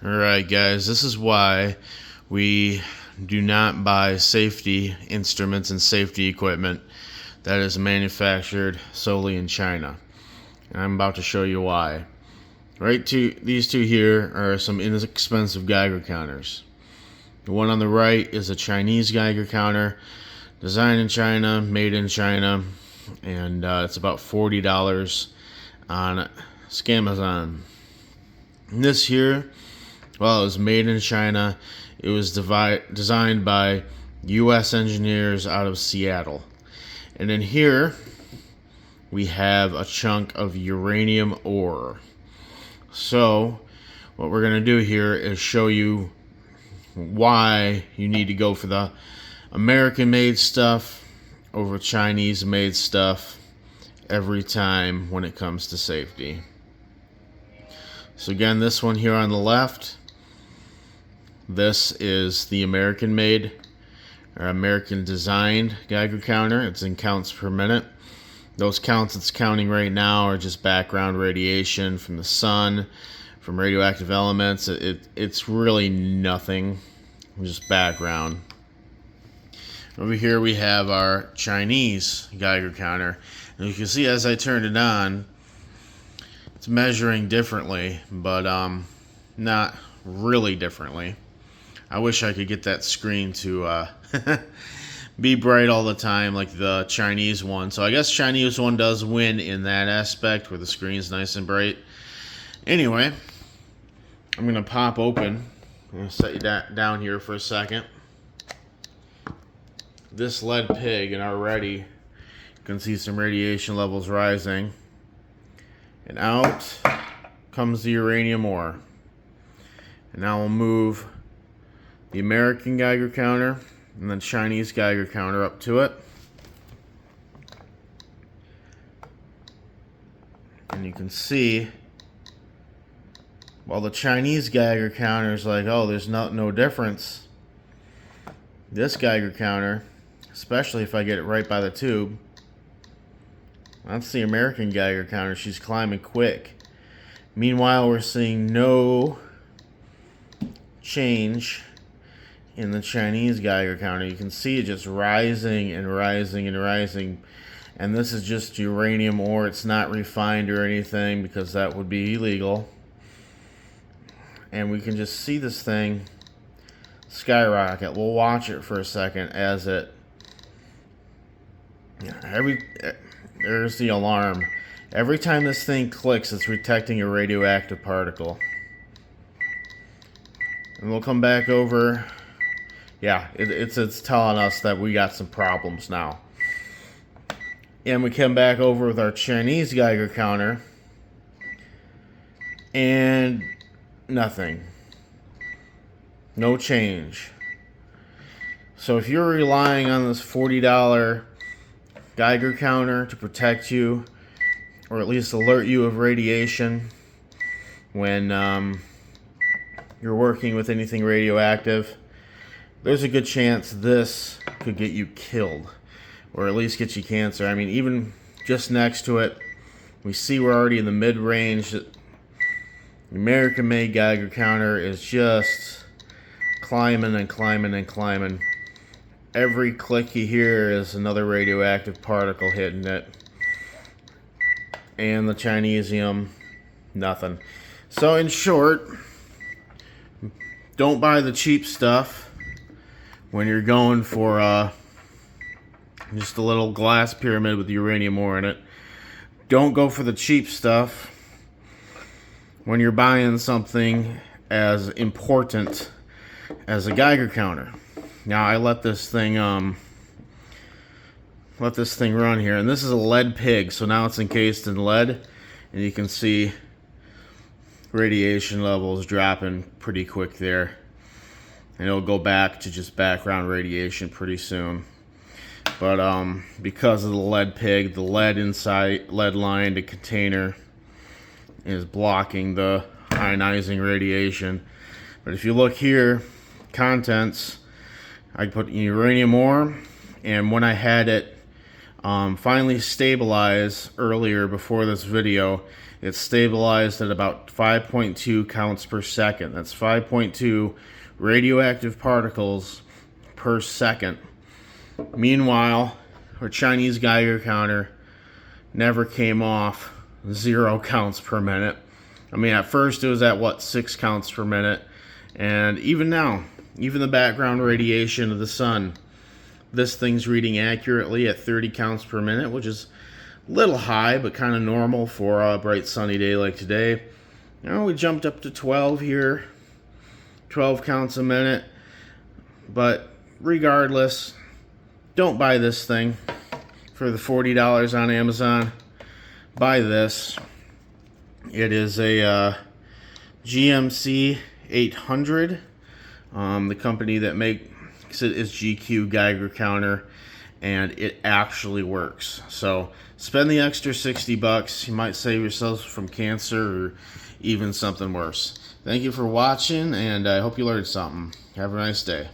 Alright guys, this is why we do not buy safety instruments and safety equipment that is manufactured solely in China. And I'm about to show you why. These two here are some inexpensive Geiger counters. The one on the right is a Chinese Geiger counter, designed in China, made in China, and it's about $40 on Amazon. And this here, well, it was made in China. It was designed by U.S. engineers out of Seattle. And in here, we have a chunk of uranium ore. So, what we're going to do here is show you why you need to go for the American-made stuff over Chinese-made stuff every time when it comes to safety. So again, this one here on the left, this is the American-made or American-designed Geiger counter. It's in counts per minute. Those counts it's counting right now are just background radiation from the sun, from radioactive elements. It's really nothing, just background. Over here we have our Chinese Geiger counter. And you can see as I turn it on, it's measuring differently, but not really differently. I wish I could get that screen to be bright all the time like the Chinese one. So I guess Chinese one does win in that aspect where the screen's nice and bright. Anyway, I'm going to pop open. I'm going to set you down here for a second. This lead pig, and already you can see some radiation levels rising. And out comes the uranium ore. And now we'll move the American Geiger counter and the Chinese Geiger counter up to it. And you can see, while the Chinese Geiger counter is like, oh, there's no difference. This Geiger counter, especially if I get it right by the tube, that's the American Geiger counter. She's climbing quick. Meanwhile, we're seeing no change in the Chinese Geiger counter. You can see it just rising and rising and rising. And this is just uranium ore. It's not refined or anything because that would be illegal. And we can just see this thing skyrocket. We'll watch it for a second as it... There's the alarm. Every time this thing clicks, it's detecting a radioactive particle. And we'll come back over. Yeah, it's telling us that we got some problems now. And we come back over with our Chinese Geiger counter. And nothing. No change. So if you're relying on this $40 Geiger counter to protect you, or at least alert you of radiation when you're working with anything radioactive, there's a good chance this could get you killed, or at least get you cancer. I mean, even just next to it, we see we're already in the mid-range. The American-made Geiger counter is just climbing and climbing and climbing. Every click you hear is another radioactive particle hitting it. And the Chinesium, nothing. So in short, don't buy the cheap stuff when you're going for just a little glass pyramid with uranium ore in it. Don't go for the cheap stuff when you're buying something as important as a Geiger counter. Now I let this thing run here, and this is a lead pig, so now it's encased in lead, and you can see radiation levels dropping pretty quick there, and it'll go back to just background radiation pretty soon. But because of the lead pig, the lead lined container is blocking the ionizing radiation. But if you look here, contents, I put uranium ore, and when I had it finally stabilized earlier before this video. It's stabilized at about 5.2 counts per second. That's 5.2 radioactive particles per second. Meanwhile, our Chinese Geiger counter never came off 0 counts per minute. I mean, at first it was at what, 6 counts per minute, and even now, even the background radiation of the sun, this thing's reading accurately at 30 counts per minute, which is a little high, but kind of normal for a bright sunny day like today. Now we jumped up to 12 here, 12 counts a minute, but regardless, don't buy this thing for the $40 on Amazon. Buy this. It is a GMC 800. The company that makes it is GQ Geiger counter, and it actually works. So spend the extra $60. You might save yourself from cancer or even something worse. Thank you for watching, and I hope you learned something. Have a nice day.